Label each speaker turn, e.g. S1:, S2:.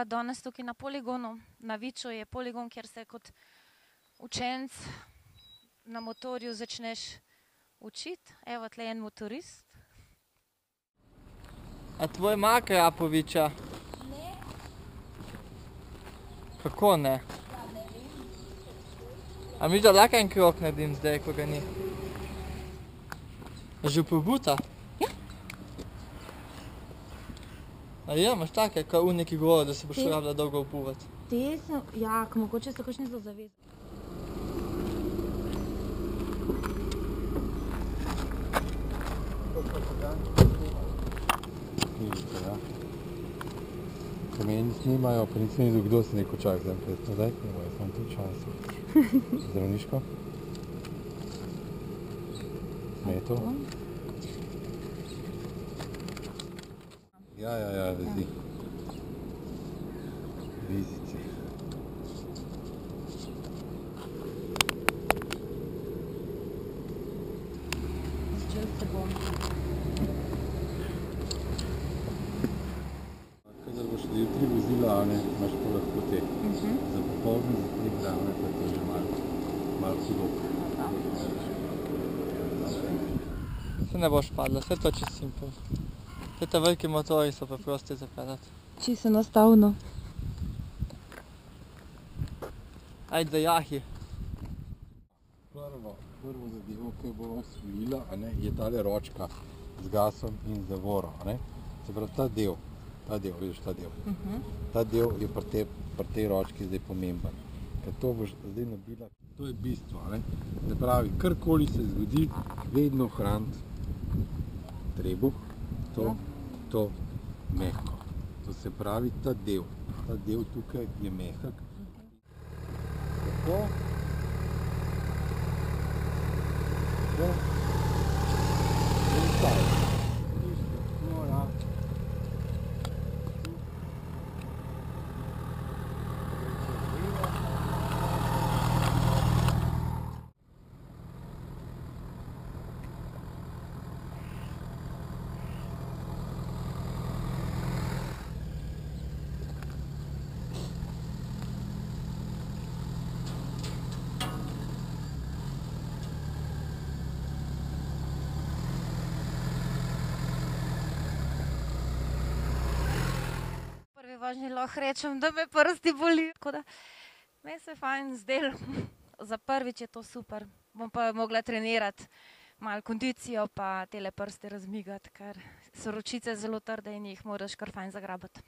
S1: bila danes tukaj na poligonu. Na Viču je poligon, kjer se kot učenec na motorju začneš učiti. Evo, tle je en motorist.
S2: A tvoj ima Krapoviča?
S1: Ne.
S2: Kako ne?
S1: Ja, ne vem.
S2: A mi da lahko en krog naredim zdaj, ko ga ni? Je že pobuta?
S1: Ja.
S2: A ja, imaš take, kao oni, ki govorijo, da se boš rabila dolgo opuvati.
S1: Te sem, ja, mogoče so kakšni za zavezati.
S3: Ja. Ko meni snimajo, pa nisem videl, kdo se neko čak zdaj snimajo, samo tu čas. Zdravniško? Meto? Ja, vezi. Vizice.
S1: Začel se bom.
S3: Kadar boš jutri vozila, imaš pa lahko te. Za popoldne, za 3 grame, pa je to že malo hudo.
S2: Se ne boš padla, vse to čez simpel. Te veliki motori so preprosti zapeljati.
S1: Čisto enostavno.
S2: Ajde, jahi.
S3: Prvo zadevo, ki bo osvojila, je tale ročka z gasom in zavoro. Se pravi, ta del, vidiš ta del. Ta del je pri tej ročki zdaj pomemben. Ker to boš zdaj nabila, to je bistvo. Se pravi, karkoli se zgodi, vedno hraniti trebuh, to mehko. To se pravi, ta del tukaj je mehak. Tako.
S1: Vožnji lahko rečem, da me prsti boli. Tako da, meni se fajn zdelo. Za prvič je to super. Bom pa mogla trenirati malo kondicijo pa tele prste razmigati, ker so ročice zelo trde in jih moraš kar fajn zagrabati.